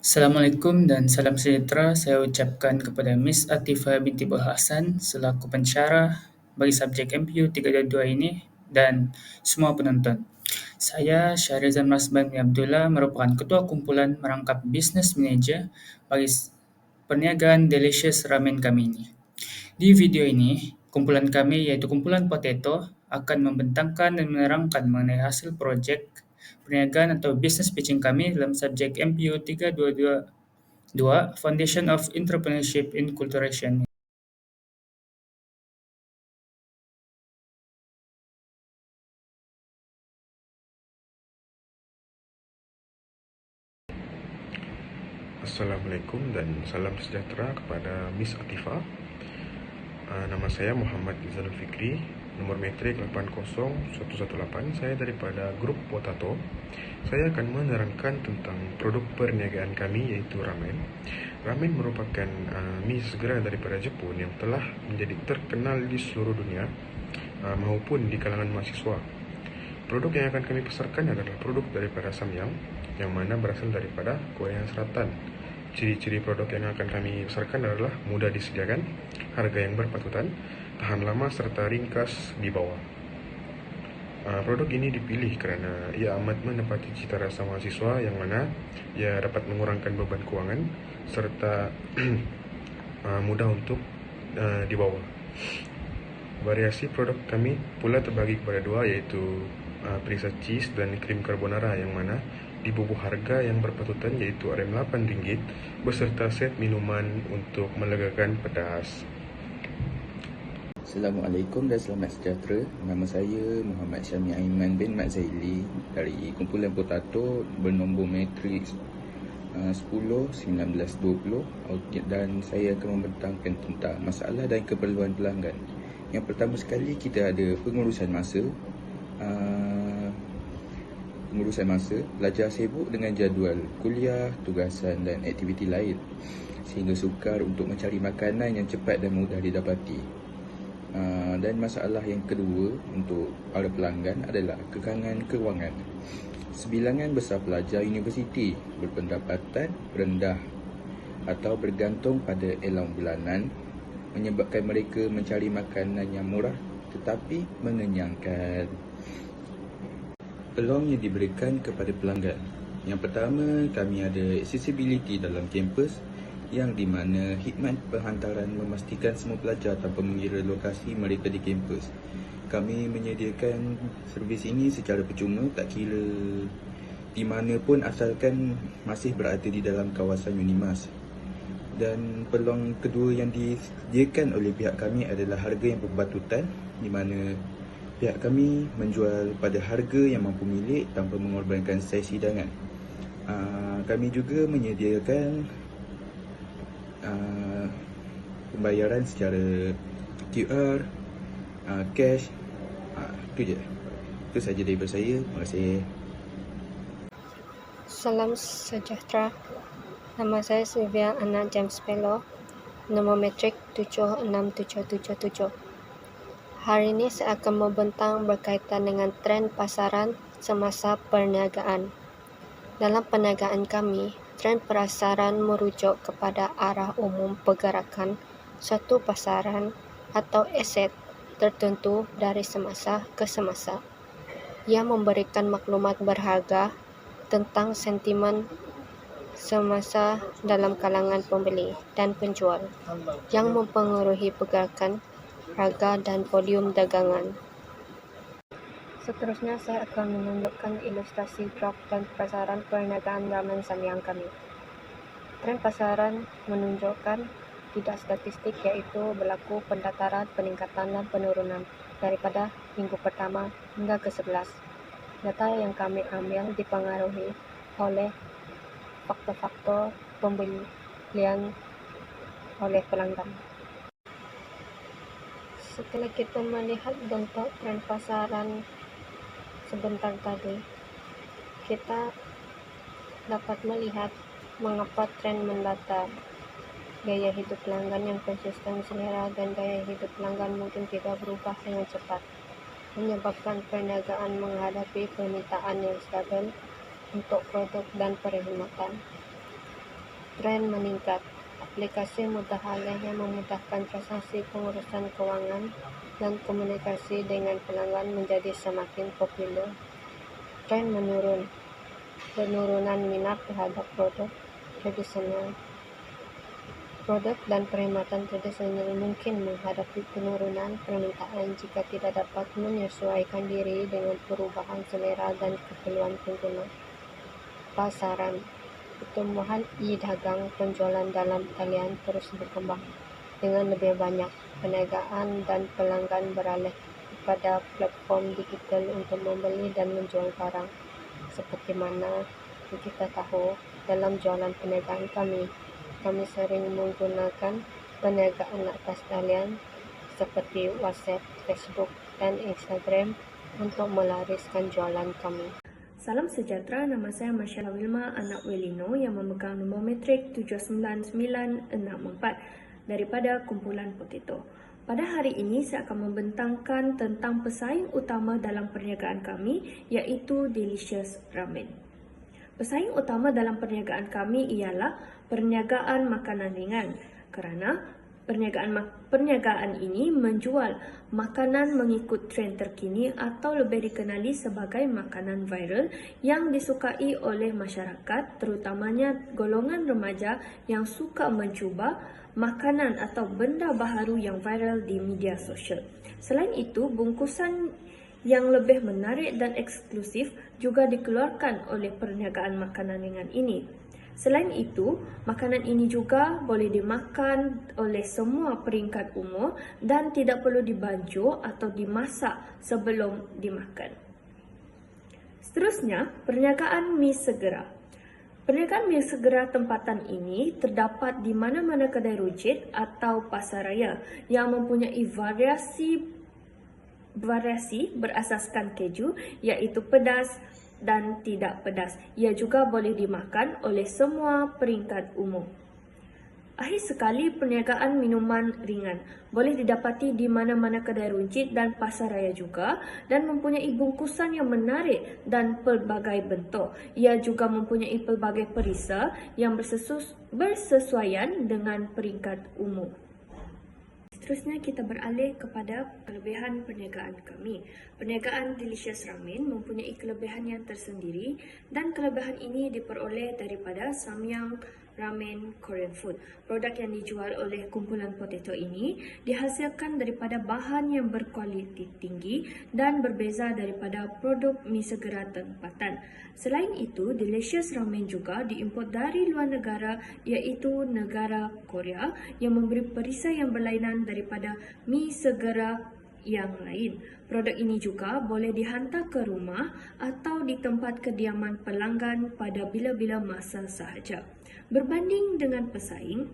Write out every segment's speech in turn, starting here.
Assalamualaikum dan salam sejahtera saya ucapkan kepada Miss Atifah binti Berhasan selaku pensyarah bagi subjek MPU 322 ini dan semua penonton. Saya Syahrizal Masban bin Abdullah merupakan Ketua Kumpulan Merangkap Business Manager bagi perniagaan Delicious Ramen kami ini. Di video ini, kumpulan kami iaitu Kumpulan Potato akan membentangkan dan menerangkan mengenai hasil projek perniagaan atau business pitching kami dalam subjek MPU 322 Foundation of Entrepreneurship Inculturation. Assalamualaikum dan salam sejahtera kepada Miss Atifah. Nama saya Muhammad Izalul Fikri, nomor metrik 80118. Saya daripada grup Potato. Saya akan menerangkan tentang produk perniagaan kami iaitu ramen. Ramen merupakan mie segera daripada Jepun yang telah menjadi terkenal di seluruh dunia maupun di kalangan mahasiswa. Produk yang akan kami pasarkan adalah produk daripada Samyang yang mana berasal daripada Korea Selatan. Ciri-ciri produk yang akan kami pasarkan adalah mudah disediakan, harga yang berpatutan, tahan lama serta ringkas di bawah. Produk ini dipilih kerana ia amat menepati cita rasa mahasiswa yang mana ia dapat mengurangkan beban kewangan serta mudah untuk dibawa. Variasi produk kami pula terbagi kepada dua iaitu perisa cheese dan krim carbonara yang mana dibubuh harga yang berpatutan iaitu RM8 beserta set minuman untuk melegakan pedas. Assalamualaikum dan selamat sejahtera. Nama saya Muhammad Syami Aiman bin Mat Zaili dari Kumpulan Potato bernombor matriks 10-19-20 dan saya akan membentangkan tentang masalah dan keperluan pelanggan. Yang pertama sekali kita ada pengurusan masa. Pelajar sibuk dengan jadual kuliah, tugasan dan aktiviti lain sehingga sukar untuk mencari makanan yang cepat dan mudah didapati. Dan masalah yang kedua untuk para pelanggan adalah kekangan kewangan. Sebilangan besar pelajar universiti berpendapatan rendah atau bergantung pada allowance bulanan menyebabkan mereka mencari makanan yang murah tetapi mengenyangkan. Peluang yang diberikan kepada pelanggan. Yang pertama, kami ada accessibility dalam kampus yang di mana khidmat penghantaran memastikan semua pelajar tanpa mengira lokasi mereka di kampus. Kami menyediakan servis ini secara percuma tak kira di mana pun asalkan masih berada di dalam kawasan Unimas. Dan peluang kedua yang disediakan oleh pihak kami adalah harga yang berpatutan di mana pihak kami menjual pada harga yang mampu milik tanpa mengorbankan saiz hidangan. Kami juga menyediakan pembayaran secara QR, cash. Itu je. Itu sahaja daripada saya. Terima kasih. Salam sejahtera. Nama saya Sylvia Anak James Pelo, nombor metrik 76777. Hari ini saya akan membentang berkaitan dengan trend pasaran semasa perniagaan. Dalam perniagaan kami, trend pasaran merujuk kepada arah umum pergerakan suatu pasaran atau aset tertentu dari semasa ke semasa. Ia memberikan maklumat berharga tentang sentimen semasa dalam kalangan pembeli dan penjual yang mempengaruhi pergerakan harga dan volume dagangan. Seterusnya saya akan menunjukkan ilustrasi graf dan pasaran perniagaan ramen Samyang kami. Trend pasaran menunjukkan tidak statistik iaitu berlaku pendataran, peningkatan dan penurunan daripada minggu pertama hingga ke-11. Data yang kami ambil dipengaruhi oleh faktor-faktor pembelian oleh pelanggan. Setelah kita melihat bentuk trend pasaran sebentar tadi, kita dapat melihat mengapa trend mendatar. Gaya hidup pelanggan yang konsisten selera dan gaya hidup pelanggan mungkin tidak berubah dengan cepat, menyebabkan perniagaan menghadapi permintaan yang stabil untuk produk dan perkhidmatan. Tren meningkat. Aplikasi mudah alih yang memudahkan transaksi pengurusan kewangan dan komunikasi dengan pelanggan menjadi semakin popular. Tren menurun. Penurunan minat terhadap produk tradisional. Produk dan perkhidmatan tradisional mungkin menghadapi penurunan permintaan jika tidak dapat menyesuaikan diri dengan perubahan selera dan keperluan pengguna. Pasaran. Pertumbuhan e-dagang penjualan dalam talian terus berkembang, dengan lebih banyak perniagaan dan pelanggan beralih kepada platform digital untuk membeli dan menjual barang. Seperti mana yang kita tahu, dalam jualan perniagaan kami sering menggunakan perniagaan atas talian seperti WhatsApp, Facebook, dan Instagram untuk melariskan jualan kami. Salam sejahtera, nama saya Masyala Wilma anak Welino yang memegang nombor matrik 79964 daripada kumpulan Potato. Pada hari ini saya akan membentangkan tentang pesaing utama dalam perniagaan kami, iaitu Delicious Ramen. Pesaing utama dalam perniagaan kami ialah perniagaan makanan ringan, kerana perniagaan ini menjual makanan mengikut trend terkini atau lebih dikenali sebagai makanan viral yang disukai oleh masyarakat, terutamanya golongan remaja yang suka mencuba makanan atau benda baharu yang viral di media sosial. Selain itu, bungkusan yang lebih menarik dan eksklusif juga dikeluarkan oleh perniagaan makanan ringan ini. Selain itu, makanan ini juga boleh dimakan oleh semua peringkat umur dan tidak perlu dibaju atau dimasak sebelum dimakan. Seterusnya, perniagaan mi segera. Perniagaan mi segera tempatan ini terdapat di mana-mana kedai runcit atau pasar raya yang mempunyai variasi berasaskan keju, iaitu pedas dan tidak pedas. Ia juga boleh dimakan oleh semua peringkat umur. Akhir sekali, perniagaan minuman ringan boleh didapati di mana-mana kedai runcit dan pasar raya juga, dan mempunyai bungkusan yang menarik dan pelbagai bentuk. Ia juga mempunyai pelbagai perisa yang bersesuaian dengan peringkat umur. Seterusnya kita beralih kepada kelebihan perniagaan kami. Perniagaan Delicious Ramen mempunyai kelebihan yang tersendiri, dan kelebihan ini diperoleh daripada Samyang Ramen Korean Food. Produk yang dijual oleh kumpulan Potato ini dihasilkan daripada bahan yang berkualiti tinggi dan berbeza daripada produk mi segera tempatan. Selain itu, Delicious Ramen juga diimport dari luar negara, iaitu negara Korea, yang memberi perisa yang berlainan daripada mi segera yang lain. Produk ini juga boleh dihantar ke rumah atau di tempat kediaman pelanggan pada bila-bila masa sahaja. Berbanding dengan pesaing,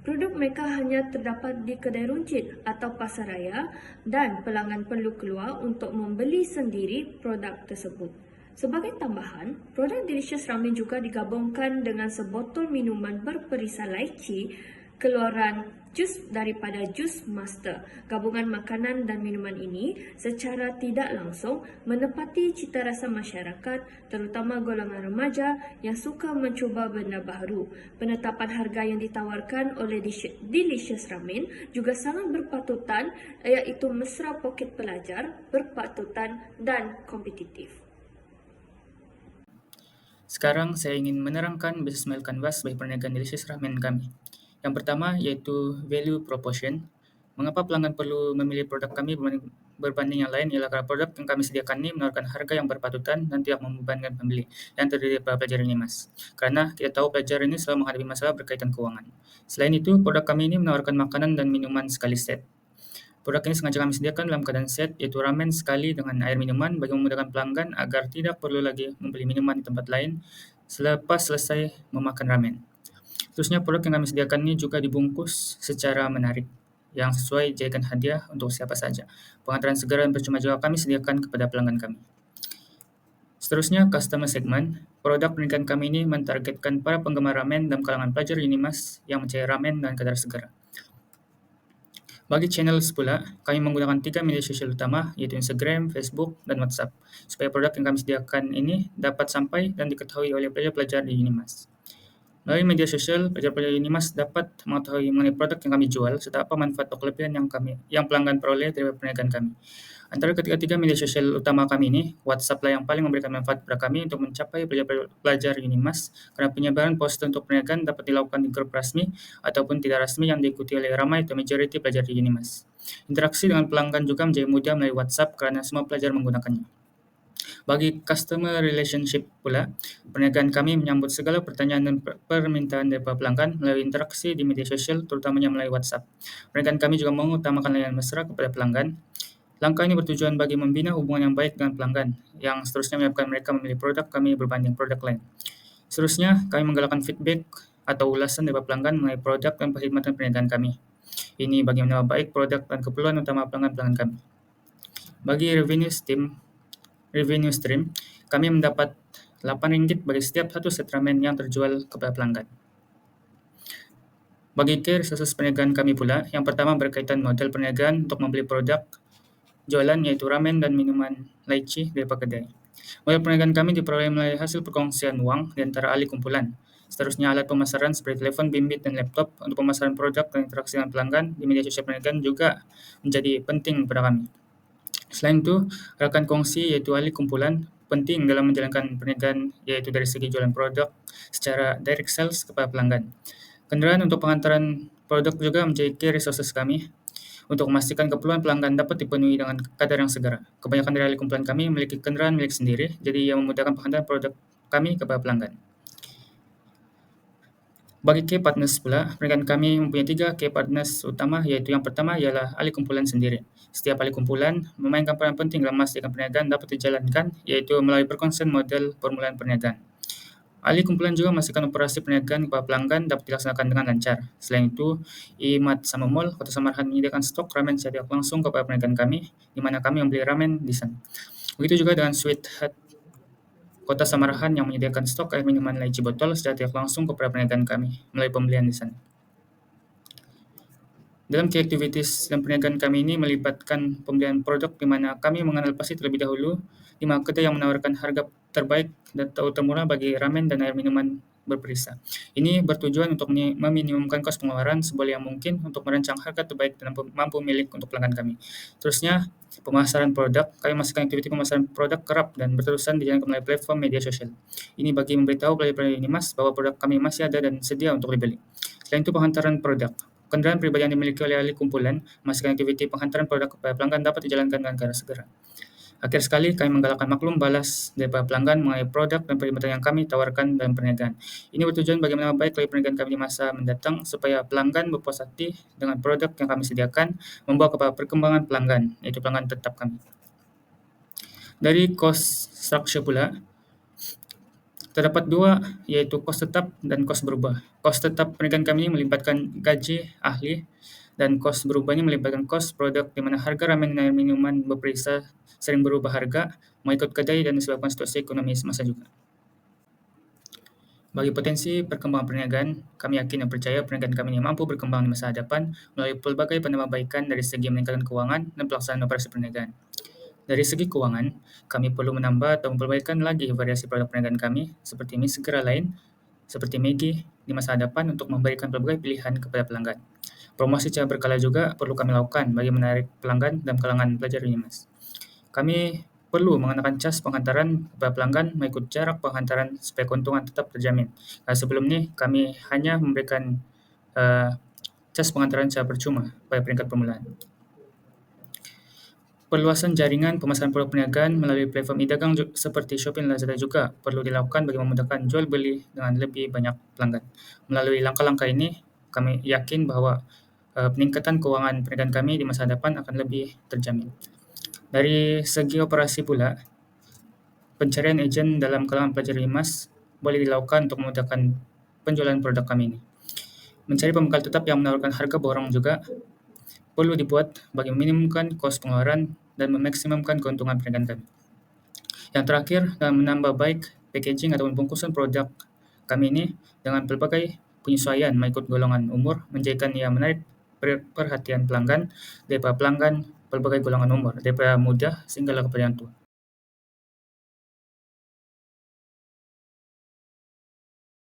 produk mereka hanya terdapat di kedai runcit atau pasar raya, dan pelanggan perlu keluar untuk membeli sendiri produk tersebut. Sebagai tambahan, produk Delicious Ramen juga digabungkan dengan sebotol minuman berperisa laici keluaran jus daripada Jus Master. Gabungan makanan dan minuman ini secara tidak langsung menepati cita rasa masyarakat, terutama golongan remaja yang suka mencuba benda baru. Penetapan harga yang ditawarkan oleh Delicious Ramen juga sangat berpatutan, iaitu mesra poket pelajar, berpatutan dan kompetitif. Sekarang saya ingin menerangkan business model canvas bagi perniagaan Delicious Ramen kami. Yang pertama iaitu value proportion. Mengapa pelanggan perlu memilih produk kami berbanding yang lain ialah kerana produk yang kami sediakan ini menawarkan harga yang berpatutan dan tidak membebankan pembeli yang terdiri daripada pelajar UNIMAS. Kerana kita tahu pelajar ini selalu menghadapi masalah berkaitan kewangan. Selain itu, produk kami ini menawarkan makanan dan minuman sekali set. Produk ini sengaja kami sediakan dalam keadaan set, iaitu ramen sekali dengan air minuman bagi memudahkan pelanggan agar tidak perlu lagi membeli minuman di tempat lain selepas selesai memakan ramen. Seterusnya, produk yang kami sediakan ini juga dibungkus secara menarik yang sesuai jadikan hadiah untuk siapa saja. Pengantaran segera dan percuma juga kami sediakan kepada pelanggan kami. Seterusnya, customer segment. Produk perniagaan kami ini mentargetkan para penggemar ramen dan kalangan pelajar UNIMAS yang mencari ramen dan kadar segera. Bagi channel pula, kami menggunakan 3 media sosial utama, iaitu Instagram, Facebook, dan WhatsApp, supaya produk yang kami sediakan ini dapat sampai dan diketahui oleh pelajar-pelajar di UNIMAS. Melalui media sosial, pelajar-pelajar Unimas dapat mengetahui mengenai produk yang kami jual serta apa manfaat atau kelebihan yang pelanggan peroleh dari perniagaan kami. Antara ketiga media sosial utama kami ini, WhatsApp lah yang paling memberikan manfaat kepada kami untuk mencapai pelajar Unimas karena penyebaran poster untuk perniagaan dapat dilakukan di grup resmi ataupun tidak resmi yang diikuti oleh ramai atau majoriti pelajar di Unimas. Interaksi dengan pelanggan juga menjadi mudah melalui WhatsApp karena semua pelajar menggunakannya. Bagi customer relationship pula, perniagaan kami menyambut segala pertanyaan dan permintaan dari para pelanggan melalui interaksi di media sosial, terutamanya melalui WhatsApp. Perniagaan kami juga mengutamakan layanan mesra kepada pelanggan. Langkah ini bertujuan bagi membina hubungan yang baik dengan pelanggan, yang seterusnya menyebabkan mereka memilih produk kami berbanding produk lain. Seterusnya, kami menggalakkan feedback atau ulasan dari para pelanggan mengenai produk dan perkhidmatan perniagaan kami. Ini bagi menambah baik produk dan keperluan utama pelanggan-pelanggan kami. Bagi revenue stream, kami mendapat RM8 bagi setiap satu set ramen yang terjual kepada pelanggan. Bagi key resources perniagaan kami pula, yang pertama berkaitan model perniagaan untuk membeli produk jualan yaitu ramen dan minuman lychee dari Pak Kedai. Model perniagaan kami diperoleh melalui hasil perkongsian uang di antara ahli kumpulan. Seterusnya alat pemasaran seperti telepon bimbit dan laptop untuk pemasaran produk dan interaksi dengan pelanggan di media sosial perniagaan juga menjadi penting pada kami. Selain itu, rekan kongsi yaitu ahli kumpulan penting dalam menjalankan perniagaan yaitu dari segi jualan produk secara direct sales kepada pelanggan. Kendaraan untuk pengantaran produk juga menjadi key resources kami untuk memastikan keperluan pelanggan dapat dipenuhi dengan kadar yang segera. Kebanyakan dari ahli kumpulan kami memiliki kendaraan milik sendiri, jadi ia memudahkan pengantaran produk kami kepada pelanggan. Bagi key partners pula, perniagaan kami mempunyai 3 key partners utama, yaitu yang pertama ialah ahli kumpulan sendiri. Setiap ahli kumpulan memainkan peran penting dalam memastikan perniagaan dapat dijalankan, yaitu melalui perkongsian model permulaan perniagaan. Ahli kumpulan juga memastikan operasi perniagaan kepada pelanggan dapat dilaksanakan dengan lancar. Selain itu, IMAT sama Mall, Kota Samarahan menyediakan stok ramen secara langsung kepada perniagaan kami, di mana kami membeli ramen di sana. Begitu juga dengan Sweet Hut Kota Samarahan yang menyediakan stok air minuman lychee botol secara tidak langsung kepada perniagaan kami melalui pembelian di sana. Dalam key activities dan perniagaan kami ini melibatkan pembelian produk di mana kami mengenal pasti terlebih dahulu 5 kedai yang menawarkan harga terbaik dan termurah bagi ramen dan air minuman berperisa. Ini bertujuan untuk meminimumkan kos pengeluaran seboleh yang mungkin untuk merancang harga terbaik dan mampu milik untuk pelanggan kami. Terusnya, pemasaran produk. Kami memastikan aktiviti pemasaran produk kerap dan berterusan dijalankan melalui platform media sosial. Ini bagi memberitahu pelajar-pelajar Unimas bahwa produk kami masih ada dan sedia untuk dibeli. Selain itu, penghantaran produk. Kendaraan pribadi yang dimiliki oleh ahli kumpulan memastikan aktiviti penghantaran produk kepada pelanggan dapat dijalankan dengan cara segera. Akhir sekali, kami menggalakkan maklum balas dari para pelanggan mengenai produk dan perkhidmatan yang kami tawarkan dalam perniagaan. Ini bertujuan bagaimana baik lagi perniagaan kami di masa mendatang supaya pelanggan berpuas hati dengan produk yang kami sediakan, membawa kepada perkembangan pelanggan, yaitu pelanggan tetap kami. Dari cost structure pula, terdapat 2, yaitu kos tetap dan kos berubah. Kos tetap perniagaan kami ini melibatkan gaji ahli, dan kos berubah ini melibatkan kos produk di mana harga ramen dan air minuman berperisa sering berubah harga, mengikut kedai dan disebabkan situasi ekonomi semasa juga. Bagi potensi perkembangan perniagaan, kami yakin dan percaya perniagaan kami ini mampu berkembang di masa hadapan melalui pelbagai penambahbaikan dari segi meningkatkan keuangan dan pelaksanaan operasi perniagaan. Dari segi keuangan, kami perlu menambah atau memperbaikan lagi variasi produk perniagaan kami seperti mie segera lain, seperti Maggi di masa hadapan untuk memberikan pelbagai pilihan kepada pelanggan. Promosi secara berkala juga perlu kami lakukan bagi menarik pelanggan dalam kalangan pelajar Unimas. Kami perlu mengenakan cas penghantaran kepada pelanggan mengikut jarak penghantaran supaya keuntungan tetap terjamin. Sebelum ini kami hanya memberikan cas penghantaran secara percuma pada peringkat permulaan. Perluasan jaringan pemasaran produk perniagaan melalui platform e-dagang seperti Shopee dan Lazada juga perlu dilakukan bagi memudahkan jual beli dengan lebih banyak pelanggan. Melalui langkah-langkah ini, kami yakin bahwa peningkatan keuangan perniagaan kami di masa depan akan lebih terjamin. Dari segi operasi pula, pencarian ejen dalam kalangan pelajar Unimas boleh dilakukan untuk memudahkan penjualan produk kami ini. Mencari pembekal tetap yang menawarkan harga borong juga perlu dibuat bagi meminimumkan kos pengeluaran dan memaksimumkan keuntungan perniagaan kami. Yang terakhir, dalam menambah baik packaging atau bungkusan produk kami ini dengan berbagai penyesuaian mengikut golongan umur, menjadikan ia menarik perhatian pelanggan daripada pelanggan berbagai golongan umur, daripada muda sehingga kepada yang tua.